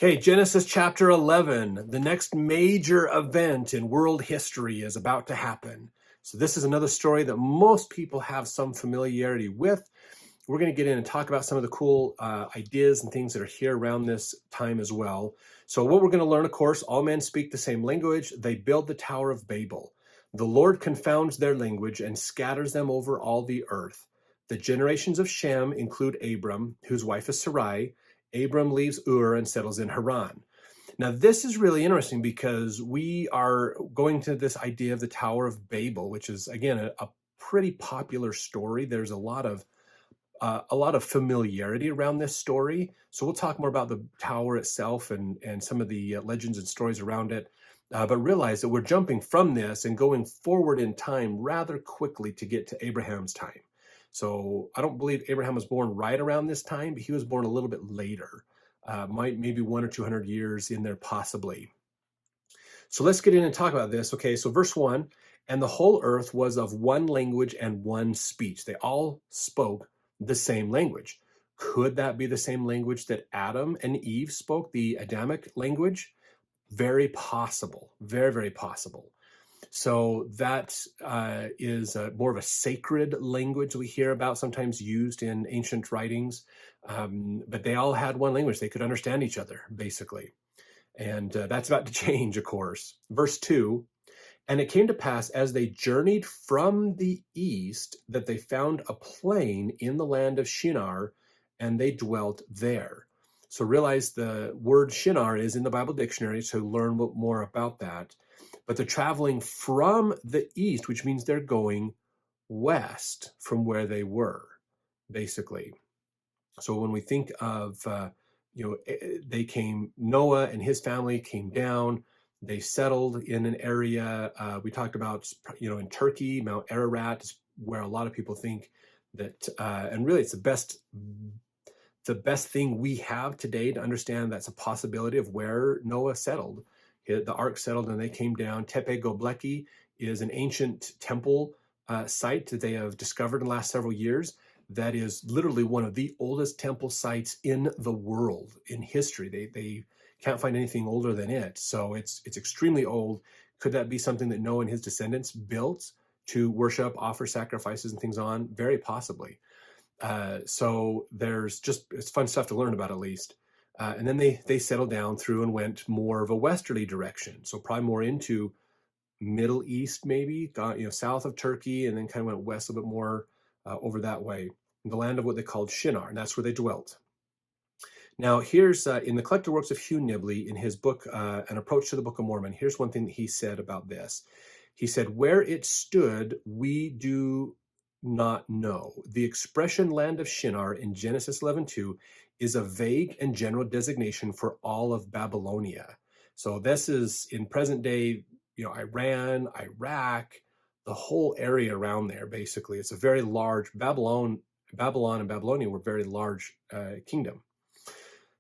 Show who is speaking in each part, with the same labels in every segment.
Speaker 1: Okay, Genesis chapter 11. The next major event in world history is about to happen. So this is another story that most people have some familiarity with. We're going to get in and talk about some of the cool ideas and things that are here around this time as well. So what we're going to learn, of course, all men speak the same language. They build the Tower of Babel. The Lord confounds their language and scatters them over all the earth. The generations of Shem include Abram, whose wife is Sarai. Abram leaves Ur and settles in Haran. Now, this is really interesting because we are going to this idea of the Tower of Babel, which is, again, a pretty popular story. There's a lot of familiarity around this story. So we'll talk more about the tower itself and some of the legends and stories around it. But realize that we're jumping from this and going forward in time rather quickly to get to Abraham's time. So I don't believe Abraham was born right around this time, but he was born a little bit later, maybe 100 or 200 years in there possibly. So let's get in and talk about this. Okay, so verse 1, and the whole earth was of one language and one speech. They all spoke the same language. Could that be the same language that Adam and Eve spoke, the Adamic language? Very possible, very, very possible. So that is more of a sacred language we hear about, sometimes used in ancient writings. But they all had one language. They could understand each other, basically. And that's about to change, of course. Verse 2, and it came to pass as they journeyed from the east that they found a plain in the land of Shinar, and they dwelt there. So realize the word Shinar is in the Bible dictionary, so learn more about that. But they're traveling from the east, which means they're going west from where they were, basically. So when we think of, Noah and his family came down. They settled in an area we talked about, in Turkey. Mount Ararat is where a lot of people think that, and really it's the best thing we have today to understand that's a possibility of where Noah settled. The ark settled and they came down. Tepe Göbekli is an ancient temple site that they have discovered in the last several years. That is literally one of the oldest temple sites in the world, in history. They can't find anything older than it. So it's extremely old. Could that be something that Noah and his descendants built to worship, offer sacrifices and things on? Very possibly. So it's fun stuff to learn about, at least. And then they settled down through and went more of a westerly direction. So probably more into Middle East, maybe, south of Turkey, and then kind of went west a bit more over that way, in the land of what they called Shinar, and that's where they dwelt. Now, here's in the collected works of Hugh Nibley, in his book, An Approach to the Book of Mormon, here's one thing that he said about this. He said, where it stood, we do not know. The expression land of Shinar in Genesis 11:2 is a vague and general designation for all of Babylonia. So this is in present day, Iran, Iraq, the whole area around there, basically. It's a very large, Babylon and Babylonia were very large kingdom.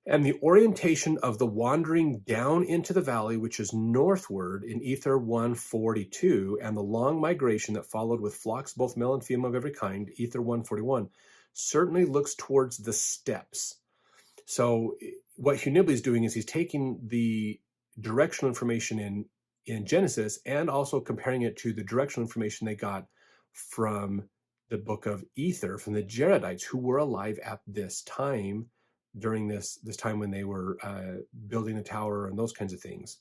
Speaker 1: And the orientation of the wandering down into the valley, which is northward in Ether 142, and the long migration that followed with flocks, both male and female of every kind, Ether 141, certainly looks towards the steppes. So what Hugh Nibley is doing is he's taking the directional information in Genesis and also comparing it to the directional information they got from the book of Ether, from the Jaredites, who were alive at this time, during this time when they were building the tower and those kinds of things.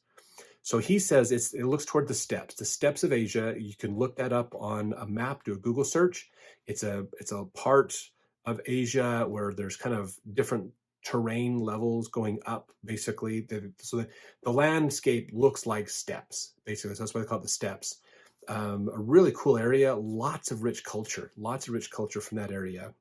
Speaker 1: So he says it looks toward the steppes of Asia. You can look that up on a map, do a Google search. It's a part of Asia where there's kind of different terrain levels going up, basically. So the landscape looks like steppes, basically. So that's why they call it the steppes. A really cool area, lots of rich culture from that area.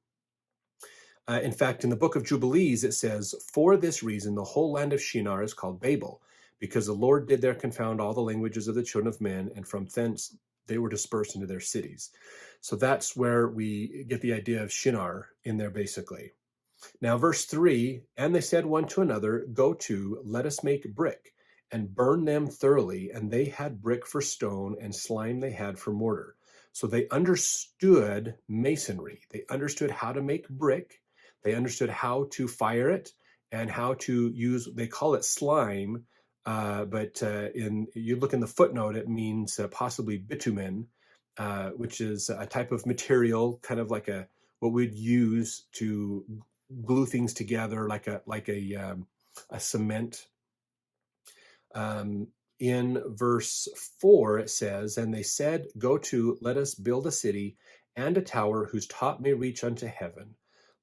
Speaker 1: In fact, in the book of Jubilees, it says, for this reason, the whole land of Shinar is called Babel, because the Lord did there confound all the languages of the children of men, and from thence they were dispersed into their cities. So that's where we get the idea of Shinar in there, basically. Now, verse 3, and they said one to another, go to, let us make brick, and burn them thoroughly. And they had brick for stone, and slime they had for mortar. So they understood masonry. They understood how to make brick. They understood how to fire it and how to use, they call it slime, but you look in the footnote, it means possibly bitumen, which is a type of material, kind of like what we'd use to glue things together, a cement. Um, in verse 4, it says, "And they said, Go to, let us build a city and a tower whose top may reach unto heaven.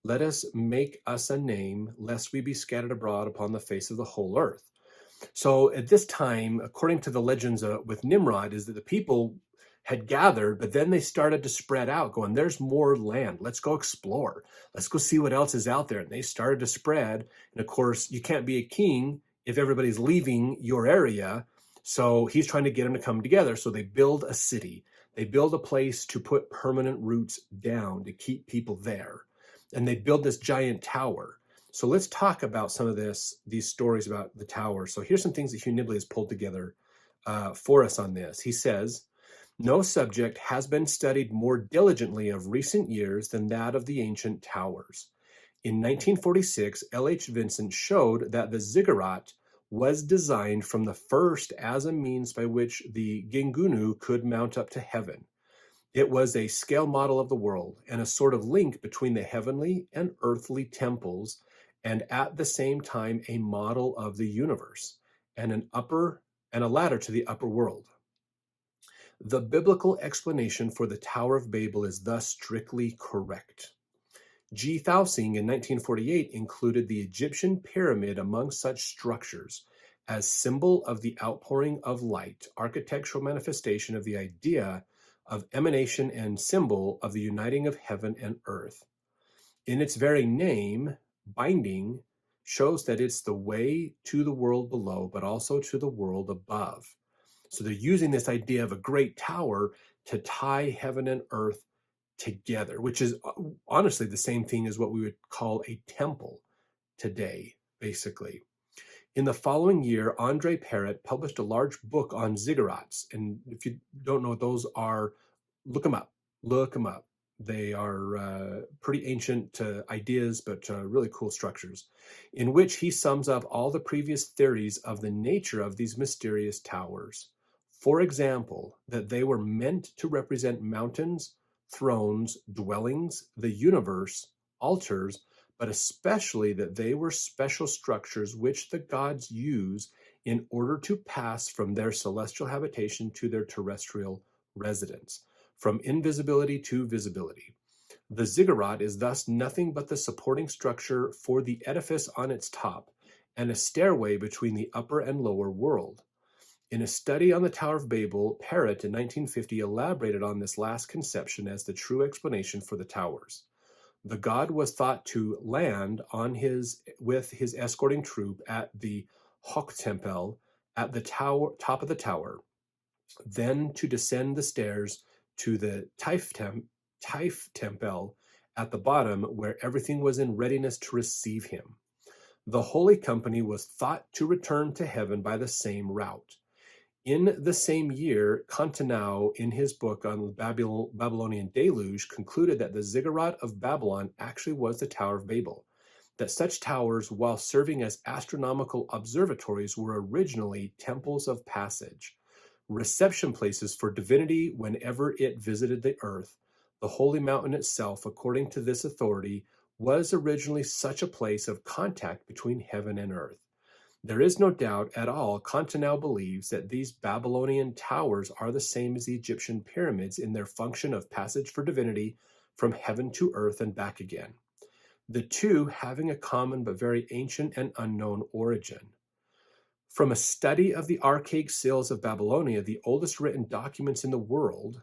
Speaker 1: Let us make us a name, lest we be scattered abroad upon the face of the whole earth." So at this time, according to the legends with Nimrod, is that the people had gathered, but then they started to spread out, going, there's more land. Let's go explore. Let's go see what else is out there. And they started to spread. And of course, you can't be a king if everybody's leaving your area. So he's trying to get them to come together. So they build a city. They build a place to put permanent roots down to keep people there. And they build this giant tower. So let's talk about some of these stories about the tower. So here's some things that Hugh Nibley has pulled together for us on this. He says, no subject has been studied more diligently of recent years than that of the ancient towers. In 1946, L.H. Vincent showed that the ziggurat was designed from the first as a means by which the Gingunu could mount up to heaven. It was a scale model of the world and a sort of link between the heavenly and earthly temples, and at the same time a model of the universe and a ladder to the upper world. The biblical explanation for the Tower of Babel is thus strictly correct. G. Thausing in 1948 included the Egyptian pyramid among such structures as symbol of the outpouring of light, architectural manifestation of the idea of emanation, and symbol of the uniting of heaven and earth. In its very name, binding shows that it's the way to the world below, but also to the world above. So they're using this idea of a great tower to tie heaven and earth together, which is honestly the same thing as what we would call a temple today, basically. In the following year, Andre Parrott published a large book on ziggurats. And if you don't know what those are, look them up. Look them up. They are pretty ancient ideas, but really cool structures, in which he sums up all the previous theories of the nature of these mysterious towers. For example, that they were meant to represent mountains, thrones, dwellings, the universe, altars, but especially that they were special structures which the gods use in order to pass from their celestial habitation to their terrestrial residence, from invisibility to visibility. The ziggurat is thus nothing but the supporting structure for the edifice on its top, and a stairway between the upper and lower world. In a study on the Tower of Babel, Parrott in 1950 elaborated on this last conception as the true explanation for the towers. The god was thought to land with his escorting troop at the Hochtempel at the top of the tower, then to descend the stairs to the Tempel at the bottom, where everything was in readiness to receive him. The Holy Company was thought to return to heaven by the same route. In the same year, Continau, in his book on the Babylonian deluge, concluded that the ziggurat of Babylon actually was the Tower of Babel, that such towers, while serving as astronomical observatories, were originally temples of passage, reception places for divinity whenever it visited the earth. The holy mountain itself, according to this authority, was originally such a place of contact between heaven and earth. There is no doubt at all Continau believes that these Babylonian towers are the same as the Egyptian pyramids in their function of passage for divinity from heaven to earth and back again, the two having a common but very ancient and unknown origin. From a study of the archaic seals of Babylonia, the oldest written documents in the world,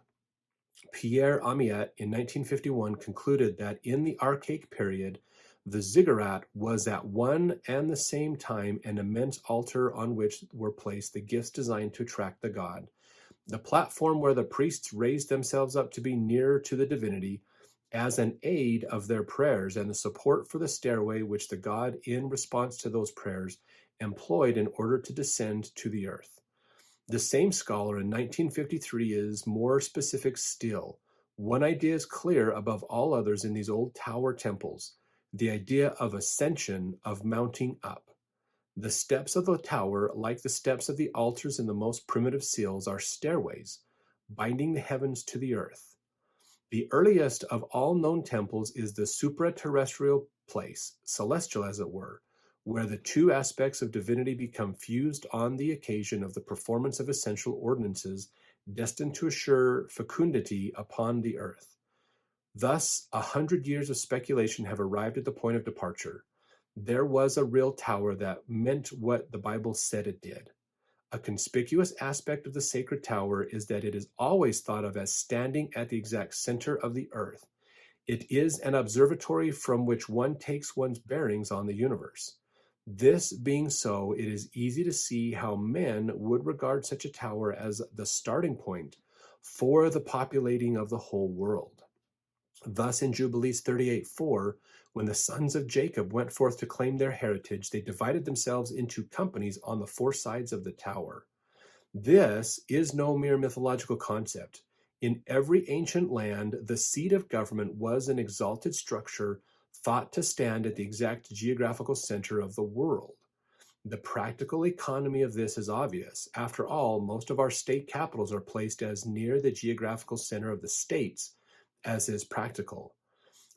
Speaker 1: Pierre Amiot in 1951 concluded that in the archaic period, the ziggurat was at one and the same time an immense altar on which were placed the gifts designed to attract the god, the platform where the priests raised themselves up to be nearer to the divinity as an aid of their prayers, and the support for the stairway which the god, in response to those prayers, employed in order to descend to the earth. The same scholar in 1953 is more specific still. One idea is clear above all others in these old tower temples. the idea of ascension, of mounting up. The steps of the tower, like the steps of the altars in the most primitive seals, are stairways, binding the heavens to the earth. The earliest of all known temples is the supraterrestrial place, celestial as it were, where the two aspects of divinity become fused on the occasion of the performance of essential ordinances destined to assure fecundity upon the earth. Thus, 100 years of speculation have arrived at the point of departure. There was a real tower that meant what the Bible said it did. A conspicuous aspect of the sacred tower is that it is always thought of as standing at the exact center of the earth. It is an observatory from which one takes one's bearings on the universe. This being so, it is easy to see how men would regard such a tower as the starting point for the populating of the whole world. Thus in Jubilees 38:4, when the sons of Jacob went forth to claim their heritage, they divided themselves into companies on the four sides of the tower. This is no mere mythological concept. In every ancient land, the seat of government was an exalted structure thought to stand at the exact geographical center of the world. The practical economy of this is obvious. After all, most of our state capitals are placed as near the geographical center of the states as is practical.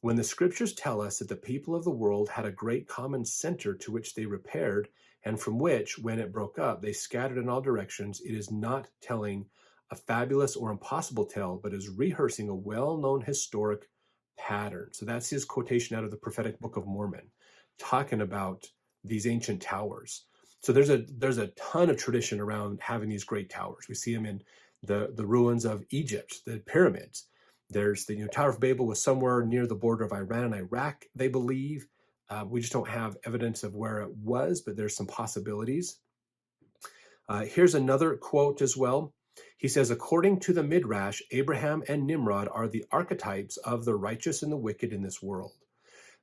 Speaker 1: When the scriptures tell us that the people of the world had a great common center to which they repaired, and from which, when it broke up, they scattered in all directions, it is not telling a fabulous or impossible tale, but is rehearsing a well-known historic pattern. So that's his quotation out of the prophetic Book of Mormon, talking about these ancient towers. So there's a ton of tradition around having these great towers. We see them in the ruins of Egypt, the pyramids. There's the Tower of Babel was somewhere near the border of Iran and Iraq, they believe. We just don't have evidence of where it was, but there's some possibilities. Here's another quote as well. He says, according to the Midrash, Abraham and Nimrod are the archetypes of the righteous and the wicked in this world.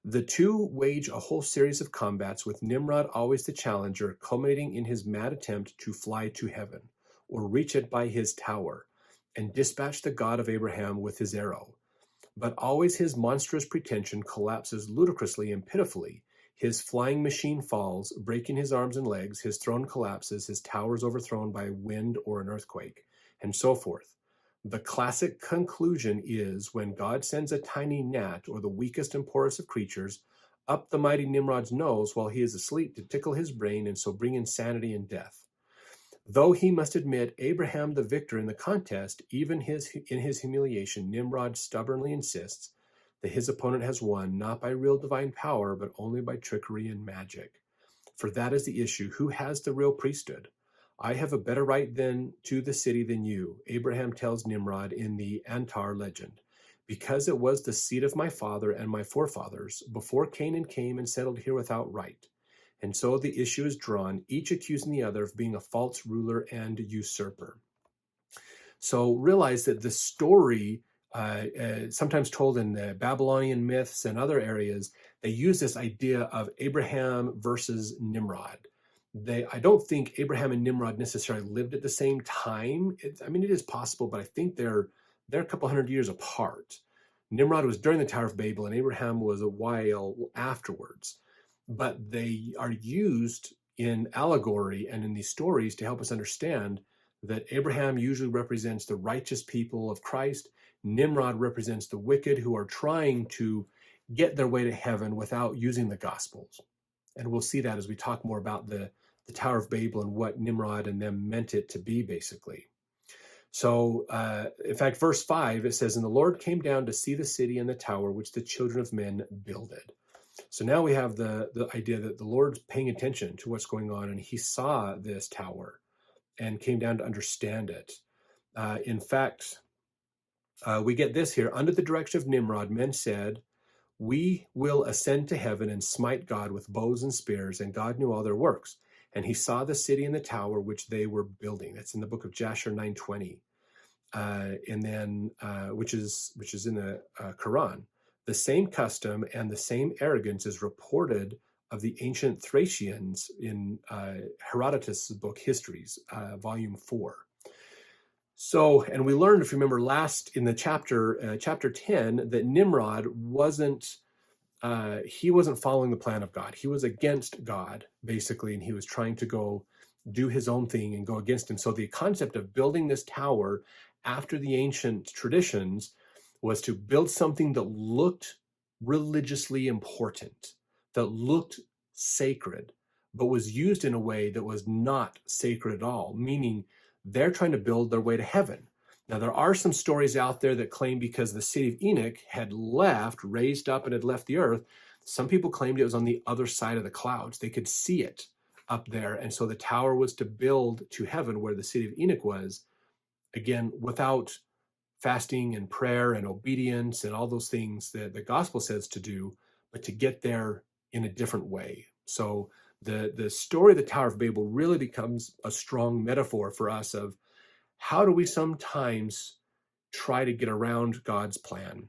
Speaker 1: The two wage a whole series of combats, with Nimrod always the challenger, culminating in his mad attempt to fly to heaven, or reach it by his tower, and dispatch the God of Abraham with his arrow. But always his monstrous pretension collapses ludicrously and pitifully. His flying machine falls, breaking his arms and legs, his throne collapses, his tower is overthrown by wind or an earthquake, and so forth. The classic conclusion is when God sends a tiny gnat, or the weakest and poorest of creatures, up the mighty Nimrod's nose while he is asleep to tickle his brain and so bring insanity and death. Though he must admit Abraham the victor in the contest, even in his humiliation, Nimrod stubbornly insists that his opponent has won not by real divine power, but only by trickery and magic. For that is the issue. Who has the real priesthood? I have a better right to the city than you, Abraham tells Nimrod in the Antar legend, because it was the seat of my father and my forefathers before Canaan came and settled here without right. And so the issue is drawn, each accusing the other of being a false ruler and usurper. So realize that the story, sometimes told in the Babylonian myths and other areas, they use this idea of Abraham versus Nimrod. I don't think Abraham and Nimrod necessarily lived at the same time. It is possible, but I think they're a couple hundred years apart. Nimrod was during the Tower of Babel, and Abraham was a while afterwards. But they are used in allegory and in these stories to help us understand that Abraham usually represents the righteous people of Christ. Nimrod represents the wicked who are trying to get their way to heaven without using the Gospels. And we'll see that as we talk more about the Tower of Babel and what Nimrod and them meant it to be, basically. So, in fact, verse 5, it says, and the Lord came down to see the city and the tower which the children of men builded. So now we have the idea that the Lord's paying attention to what's going on, and he saw this tower and came down to understand it. In fact, we get this here. Under the direction of Nimrod, men said, we will ascend to heaven and smite God with bows and spears, and God knew all their works. And he saw the city and the tower which they were building. That's in the book of Jasher 9:20, and then which is in the Quran. The same custom and the same arrogance is reported of the ancient Thracians in Herodotus' book Histories, volume 4. So, and we learned, if you remember last in the chapter 10, that Nimrod wasn't he wasn't following the plan of God. He was against God, basically, and he was trying to go do his own thing and go against him. So the concept of building this tower after the ancient traditions was to build something that looked religiously important, that looked sacred, but was used in a way that was not sacred at all, meaning they're trying to build their way to heaven. Now, there are some stories out there that claim because the city of Enoch had left, raised up, and had left the earth, some people claimed it was on the other side of the clouds. They could see it up there. And so the tower was to build to heaven where the city of Enoch was, again, without fasting and prayer and obedience and all those things that the gospel says to do, but to get there in a different way. So the story of the Tower of Babel really becomes a strong metaphor for us of how do we sometimes try to get around God's plan?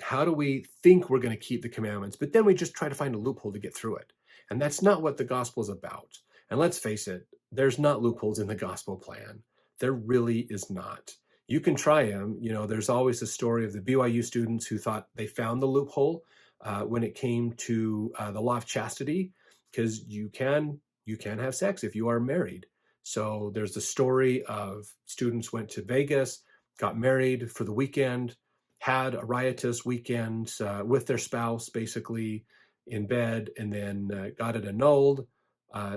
Speaker 1: How do we think we're going to keep the commandments, but then we just try to find a loophole to get through it? And that's not what the gospel is about. And let's face it, there's not loopholes in the gospel plan. There really is not. You can try them. There's always the story of the BYU students who thought they found the loophole when it came to the law of chastity, because you can have sex if you are married. So there's the story of students went to Vegas, got married for the weekend, had a riotous weekend with their spouse, basically in bed, and then got it annulled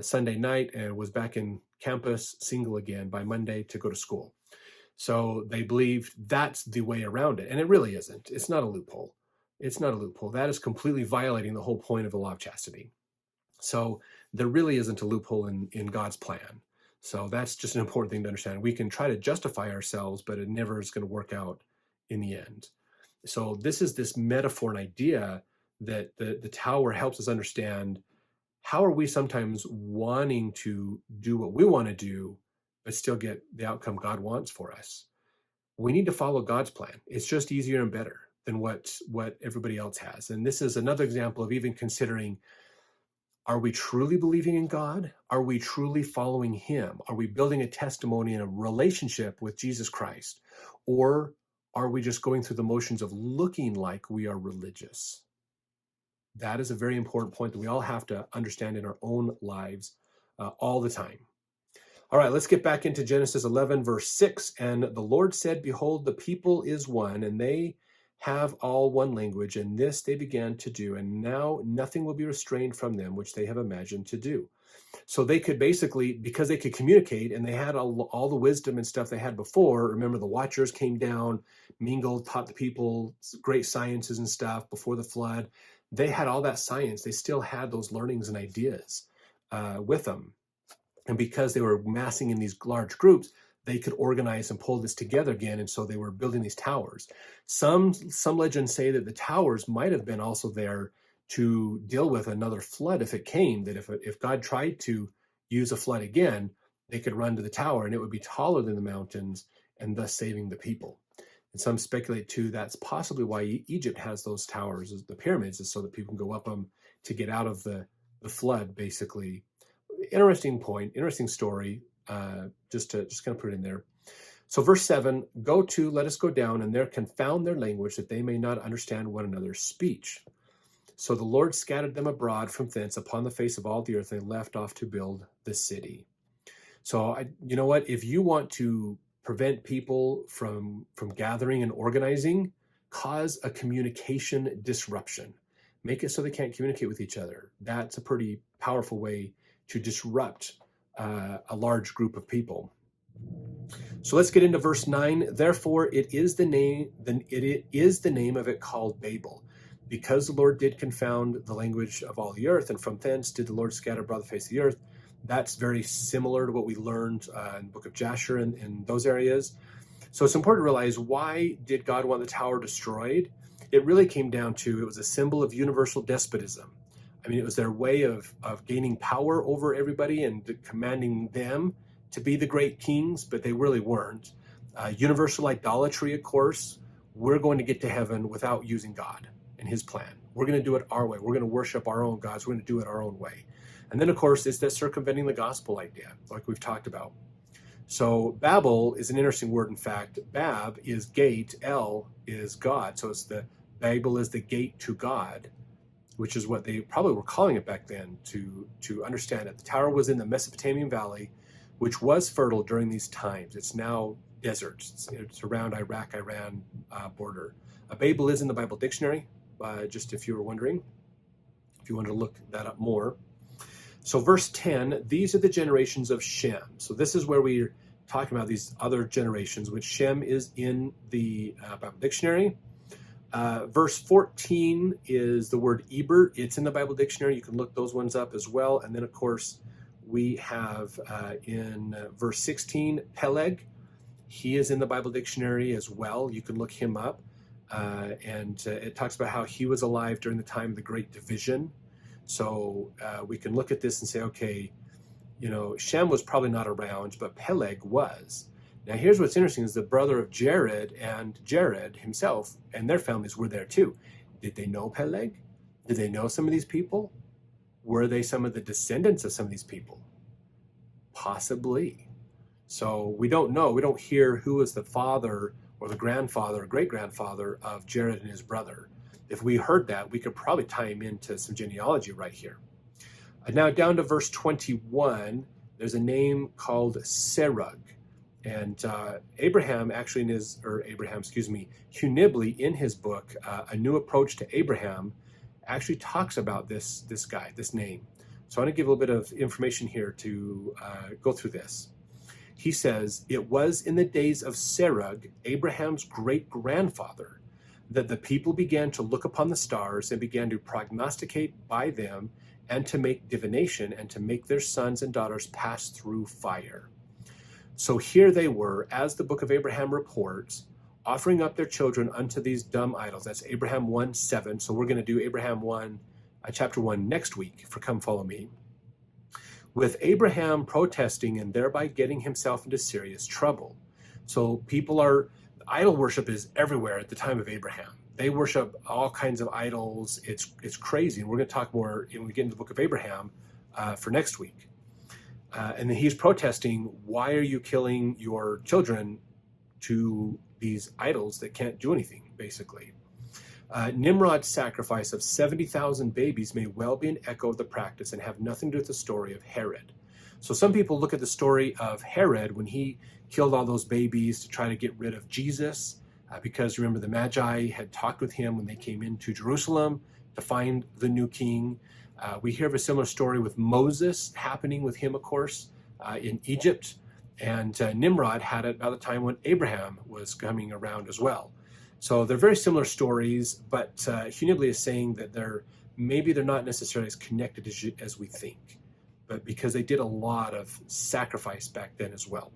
Speaker 1: Sunday night and was back in campus single again by Monday to go to school. So they believed that's the way around it. And it really isn't. It's not a loophole. It's not a loophole. That is completely violating the whole point of the law of chastity. So there really isn't a loophole in God's plan. So that's just an important thing to understand. We can try to justify ourselves, but it never is going to work out in the end. So this is this metaphor and idea that the tower helps us understand. How are we sometimes wanting to do what we want to do, but still get the outcome God wants for us? We need to follow God's plan. It's just easier and better than what everybody else has. And this is another example of even considering, are we truly believing in God? Are we truly following him? Are we building a testimony and a relationship with Jesus Christ? Or are we just going through the motions of looking like we are religious? That is a very important point that we all have to understand in our own lives all the time. All right, let's get back into Genesis 11, verse 6. And the Lord said, behold, the people is one, and they have all one language, and this they began to do, and now nothing will be restrained from them, which they have imagined to do. So they could basically, because they could communicate, and they had all the wisdom and stuff they had before. Remember, the Watchers came down, mingled, taught the people great sciences and stuff before the flood. They had all that science. They still had those learnings and ideas with them. And because they were massing in these large groups, they could organize and pull this together again. And so they were building these towers. Some legends say that the towers might have been also there to deal with another flood if it came, that if God tried to use a flood again, they could run to the tower and it would be taller than the mountains and thus saving the people. And some speculate too, that's possibly why Egypt has those towers, the pyramids, is so that people can go up them to get out of the flood, basically. Interesting point, interesting story, just kind of put it in there. So verse 7, let us go down and there confound their language that they may not understand one another's speech. So the Lord scattered them abroad from thence upon the face of all the earth, and they left off to build the city. So you know what, if you want to prevent people from gathering and organizing, cause a communication disruption. Make it so they can't communicate with each other. That's a pretty powerful way to disrupt a large group of people. So let's get into verse 9. Therefore, it is the name of it called Babel, because the Lord did confound the language of all the earth, and from thence did the Lord scatter abroad the face of the earth. That's very similar to what we learned in the book of Jasher and in those areas. So it's important to realize, why did God want the tower destroyed? It really came down to, it was a symbol of universal despotism. I mean, it was their way of gaining power over everybody and commanding them to be the great kings, but they really weren't. Universal idolatry, of course. We're going to get to heaven without using God and his plan. We're going to do it our way. We're going to worship our own gods. We're going to do it our own way. And then, of course, it's that circumventing the gospel idea, like we've talked about. So Babel is an interesting word. In fact, Bab is gate, El is God. So Babel is the gate to God. which is what they probably were calling it back then, to understand it. The tower was in the Mesopotamian valley, which was fertile during these times. It's now desert. It's around Iraq-Iran border. Babel is in the Bible dictionary, just if you were wondering, if you want to look that up more. So verse 10, these are the generations of Shem. So this is where we're talking about these other generations, which Shem is in the Bible dictionary. Verse 14 is the word Eber. It's in the Bible dictionary. You can look those ones up as well. And then, of course, we have in verse 16, Peleg. He is in the Bible dictionary as well. You can look him up. And it talks about how he was alive during the time of the Great Division. So we can look at this and say, okay, Shem was probably not around, but Peleg was. Now, here's what's interesting is the brother of Jared and Jared himself and their families were there too. Did they know Peleg? Did they know some of these people? Were they some of the descendants of some of these people? Possibly. So we don't know. We don't hear who was the father or the grandfather or great-grandfather of Jared and his brother. If we heard that, we could probably tie him into some genealogy right here. Now down to verse 21, there's a name called Serug. And Hugh Nibley in his book, A New Approach to Abraham, actually talks about this guy, this name. So I want to give a little bit of information here to go through this. He says, it was in the days of Serug, Abraham's great-grandfather, that the people began to look upon the stars and began to prognosticate by them and to make divination and to make their sons and daughters pass through fire. So here they were, as the book of Abraham reports, offering up their children unto these dumb idols. That's Abraham 1:7. So we're going to do Abraham 1, chapter 1 next week for Come Follow Me. With Abraham protesting and thereby getting himself into serious trouble. So idol worship is everywhere at the time of Abraham. They worship all kinds of idols. It's crazy. And we're going to talk more when we get into the book of Abraham for next week. And then he's protesting, why are you killing your children to these idols that can't do anything, basically? Nimrod's sacrifice of 70,000 babies may well be an echo of the practice and have nothing to do with the story of Herod. So some people look at the story of Herod when he killed all those babies to try to get rid of Jesus, because remember the Magi had talked with him when they came into Jerusalem to find the new king. We hear of a similar story with Moses happening with him, of course, in Egypt. And Nimrod had it by the time when Abraham was coming around as well. So they're very similar stories, but Hugh Nibley is saying that they're not necessarily as connected as we think, but because they did a lot of sacrifice back then as well.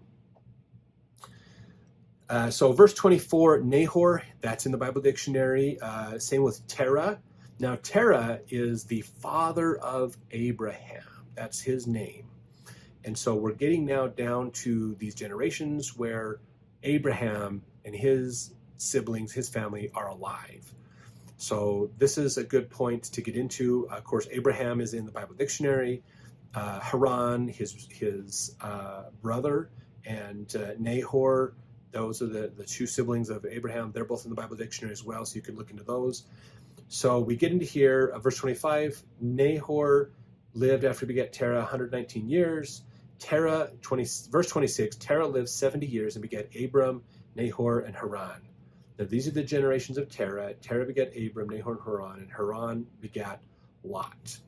Speaker 1: So verse 24, Nahor, that's in the Bible dictionary. Same with Terah. Now, Terah is the father of Abraham. That's his name. And so we're getting now down to these generations where Abraham and his siblings, his family, are alive. So this is a good point to get into. Of course, Abraham is in the Bible dictionary. Haran, his brother, and Nahor, those are the two siblings of Abraham. They're both in the Bible dictionary as well, so you can look into those. So we get into here, verse 25, Nahor lived after he begat Terah 119 years. Verse 26, Terah lived 70 years and begat Abram, Nahor, and Haran. Now these are the generations of Terah. Terah begat Abram, Nahor, and Haran begat Lot.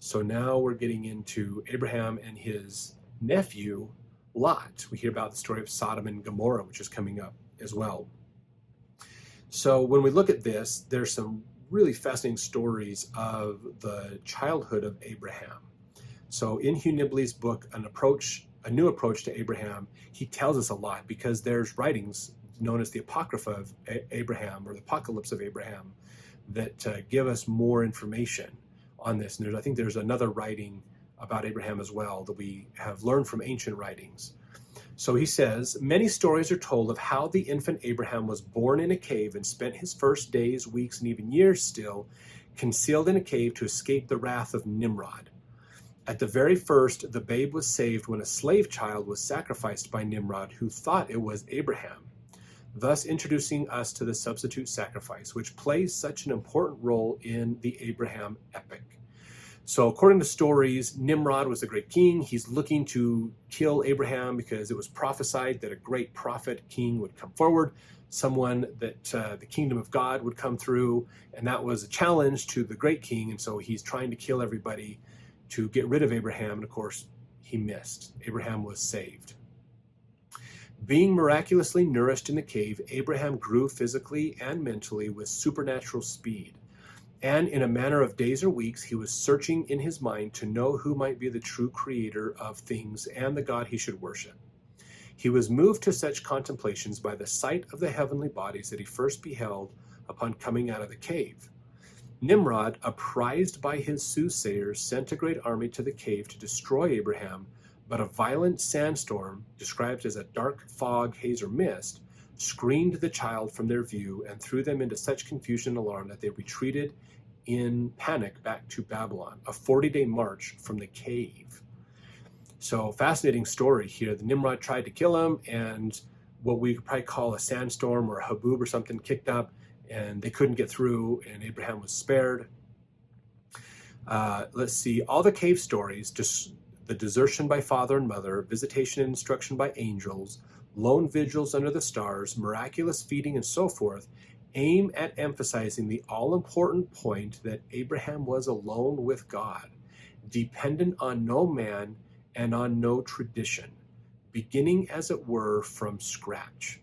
Speaker 1: So now we're getting into Abraham and his nephew, Lot. We hear about the story of Sodom and Gomorrah, which is coming up as well. So when we look at this, there's some really fascinating stories of the childhood of Abraham. So in Hugh Nibley's book, A New Approach to Abraham, he tells us a lot because there's writings known as the Apocrypha of Abraham or the Apocalypse of Abraham that give us more information on this. And I think there's another writing about Abraham as well that we have learned from ancient writings. So he says, many stories are told of how the infant Abraham was born in a cave and spent his first days, weeks, and even years still concealed in a cave to escape the wrath of Nimrod. At the very first, the babe was saved when a slave child was sacrificed by Nimrod, who thought it was Abraham. thus introducing us to the substitute sacrifice, which plays such an important role in the Abraham epic. So according to stories, Nimrod was a great king. He's looking to kill Abraham because it was prophesied that a great prophet king would come forward, someone that the kingdom of God would come through, and that was a challenge to the great king. And so he's trying to kill everybody to get rid of Abraham. And of course, he missed. Abraham was saved. Being miraculously nourished in the cave, Abraham grew physically and mentally with supernatural speed. And in a matter of days or weeks, he was searching in his mind to know who might be the true creator of things and the God he should worship. He was moved to such contemplations by the sight of the heavenly bodies that he first beheld upon coming out of the cave. Nimrod, apprised by his soothsayers, sent a great army to the cave to destroy Abraham, but a violent sandstorm, described as a dark fog, haze, or mist, screened the child from their view and threw them into such confusion and alarm that they retreated in panic back to Babylon, a 40-day march from the cave. So fascinating story here. The Nimrod tried to kill him, and what we could probably call a sandstorm or a haboob or something kicked up, and they couldn't get through, and Abraham was spared. Let's see, all the cave stories, just the desertion by father and mother, visitation and instruction by angels, lone vigils under the stars, miraculous feeding, and so forth, aim at emphasizing the all-important point that Abraham was alone with God, dependent on no man and on no tradition, beginning, as it were, from scratch.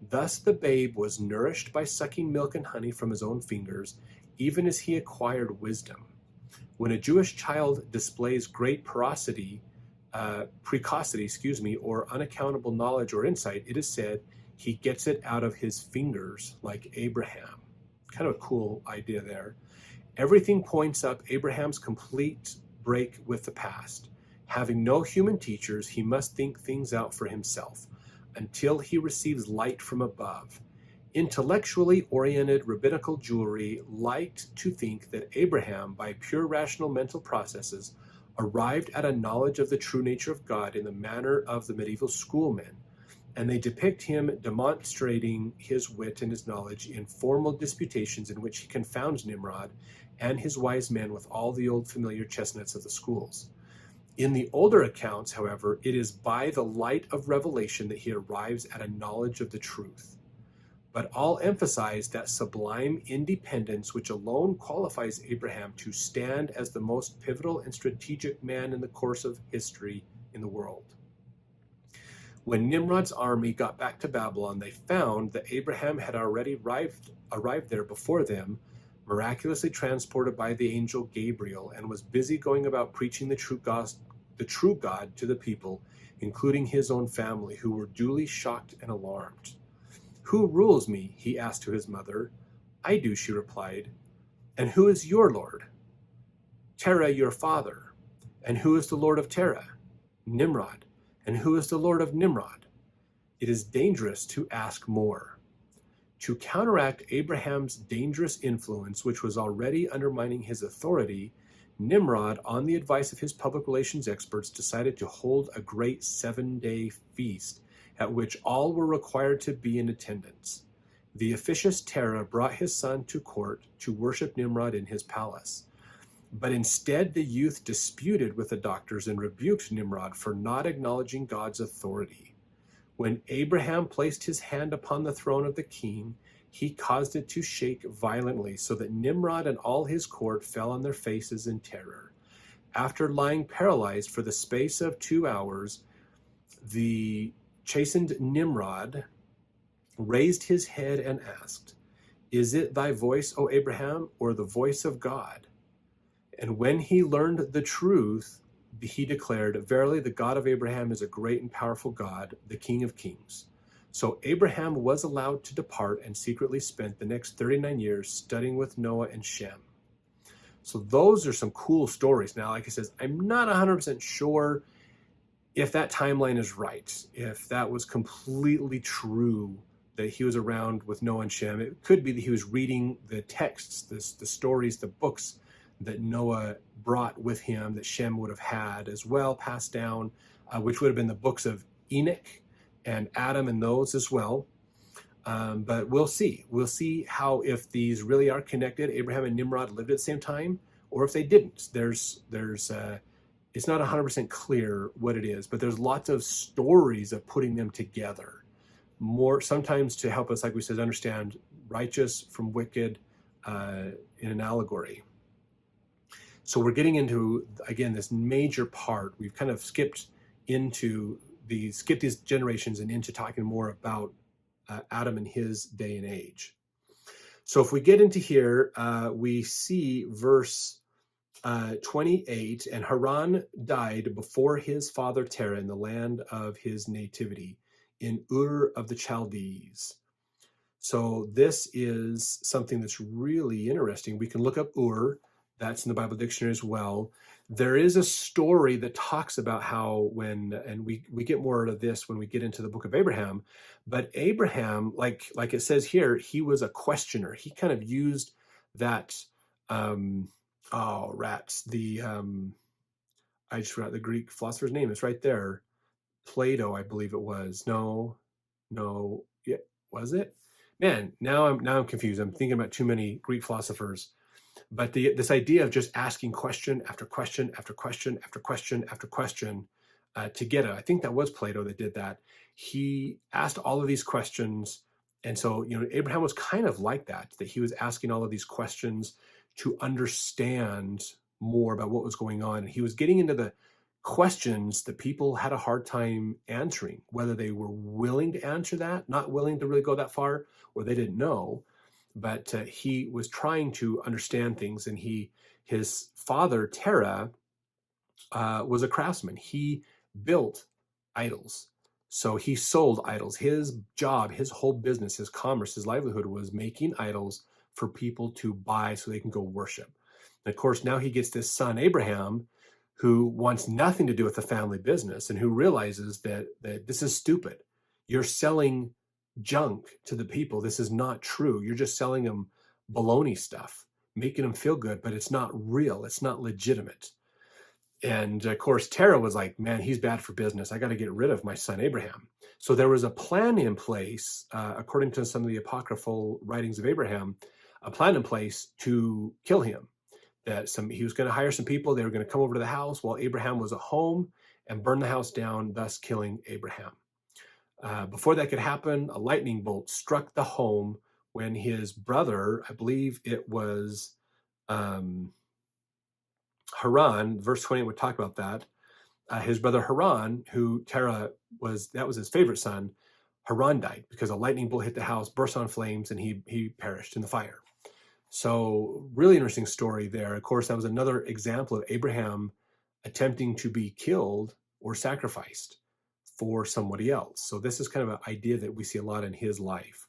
Speaker 1: Thus the babe was nourished by sucking milk and honey from his own fingers, even as he acquired wisdom. When a Jewish child displays great precocity, or unaccountable knowledge or insight, it is said he gets it out of his fingers like Abraham. Kind of a cool idea there. Everything points up Abraham's complete break with the past. Having no human teachers, he must think things out for himself until he receives light from above. Intellectually oriented rabbinical Jewry liked to think that Abraham, by pure rational mental processes, arrived at a knowledge of the true nature of God in the manner of the medieval schoolmen, and they depict him demonstrating his wit and his knowledge in formal disputations in which he confounds Nimrod and his wise men with all the old familiar chestnuts of the schools. In the older accounts, however, it is by the light of revelation that he arrives at a knowledge of the truth. But all emphasize that sublime independence which alone qualifies Abraham to stand as the most pivotal and strategic man in the course of history in the world. When Nimrod's army got back to Babylon, they found that Abraham had already arrived there before them, miraculously transported by the angel Gabriel, and was busy going about preaching the true God to the people, including his own family, who were duly shocked and alarmed. "Who rules me?" he asked to his mother. "I do," she replied. "And who is your Lord?" "Terah, your father." "And who is the Lord of Terah?" "Nimrod." "And who is the Lord of Nimrod?" It is dangerous to ask more. To counteract Abraham's dangerous influence, which was already undermining his authority, Nimrod, on the advice of his public relations experts, decided to hold a great 7-day feast at which all were required to be in attendance. The officious Terah brought his son to court to worship Nimrod in his palace. But instead, the youth disputed with the doctors and rebuked Nimrod for not acknowledging God's authority. When Abraham placed his hand upon the throne of the king, he caused it to shake violently, so that Nimrod and all his court fell on their faces in terror. After lying paralyzed for the space of 2 hours, the chastened Nimrod raised his head and asked, "Is it thy voice, O Abraham, or the voice of God?" And when he learned the truth, he declared, "Verily, the God of Abraham is a great and powerful God, the King of kings." So Abraham was allowed to depart and secretly spent the next 39 years studying with Noah and Shem. So those are some cool stories. Now, like I said, I'm not 100% sure if that timeline is right, if that was completely true, that he was around with Noah and Shem. It could be that he was reading the texts, the stories, the books that Noah brought with him, that Shem would have had as well, passed down, which would have been the books of Enoch and Adam and those as well. But we'll see. We'll see how, if these really are connected, Abraham and Nimrod lived at the same time, or if they didn't. It's not 100% clear what it is, but there's lots of stories of putting them together. More sometimes to help us, like we said, understand righteous from wicked in an allegory. So we're getting into, again, this major part. We've kind of skipped these generations and into talking more about Adam and his day and age. So if we get into here, we see verse 28, and Haran died before his father Terah in the land of his nativity, in Ur of the Chaldees. So this is something that's really interesting. We can look up Ur. That's in the Bible dictionary as well. There is a story that talks about how and we get more of this when we get into the book of Abraham, but Abraham, like it says here, he was a questioner. He kind of used that, I just forgot the Greek philosopher's name. It's right there. Plato, I believe it was. No, yeah, was it? Man, now I'm confused. I'm thinking about too many Greek philosophers. But this idea of just asking question after question after question after question after question to get it. I think that was Plato that did that. He asked all of these questions. And so, Abraham was kind of like that he was asking all of these questions to understand more about what was going on. And he was getting into the questions that people had a hard time answering, whether they were willing to answer that, not willing to really go that far, or they didn't know. But he was trying to understand things, and his father, Terah, was a craftsman. He built idols. So he sold idols. His job, his whole business, his commerce, his livelihood was making idols for people to buy so they can go worship. And of course, now he gets this son, Abraham, who wants nothing to do with the family business and who realizes that this is stupid. You're selling junk to the people. This is not true. You're just selling them baloney stuff, making them feel good, but it's not real. It's not legitimate. And of course, Terah was like, man, he's bad for business. I got to get rid of my son Abraham. So there was a plan in place, according to some of the apocryphal writings of Abraham, a plan in place to kill him. He was going to hire some people. They were going to come over to the house while Abraham was at home and burn the house down, thus killing Abraham. Before that could happen, a lightning bolt struck the home when his brother, I believe it was Haran, verse 20 would talk about that. His brother Haran, who Terah was his favorite son, Haran died because a lightning bolt hit the house, burst on flames, and he perished in the fire. So really interesting story there. Of course, that was another example of Abraham attempting to be killed or sacrificed for somebody else. So this is kind of an idea that we see a lot in his life.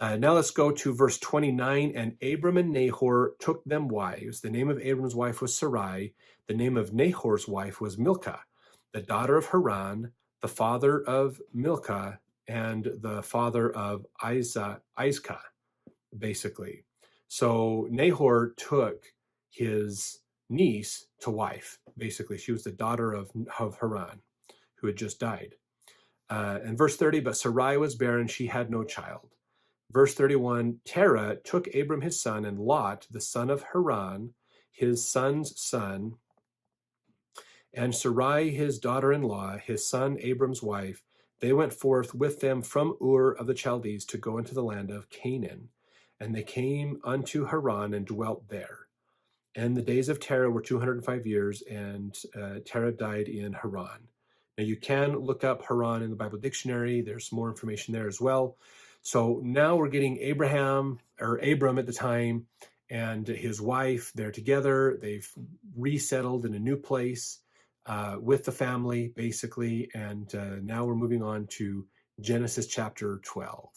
Speaker 1: Now let's go to verse 29. And Abram and Nahor took them wives. The name of Abram's wife was Sarai. The name of Nahor's wife was Milcah, the daughter of Haran, the father of Milcah, and the father of Iscah, basically. So Nahor took his niece to wife, basically. She was the daughter of Haran, who had just died. And verse 30, but Sarai was barren, she had no child. Verse 31, Terah took Abram his son, and Lot, the son of Haran, his son's son, and Sarai his daughter-in-law, his son Abram's wife. They went forth with them from Ur of the Chaldees to go into the land of Canaan. And they came unto Haran and dwelt there. And the days of Terah were 205 years, and Terah died in Haran. Now you can look up Haran in the Bible dictionary. There's more information there as well. So now we're getting Abram at the time and his wife. They're together. They've resettled in a new place with the family, basically. And now we're moving on to Genesis chapter 12.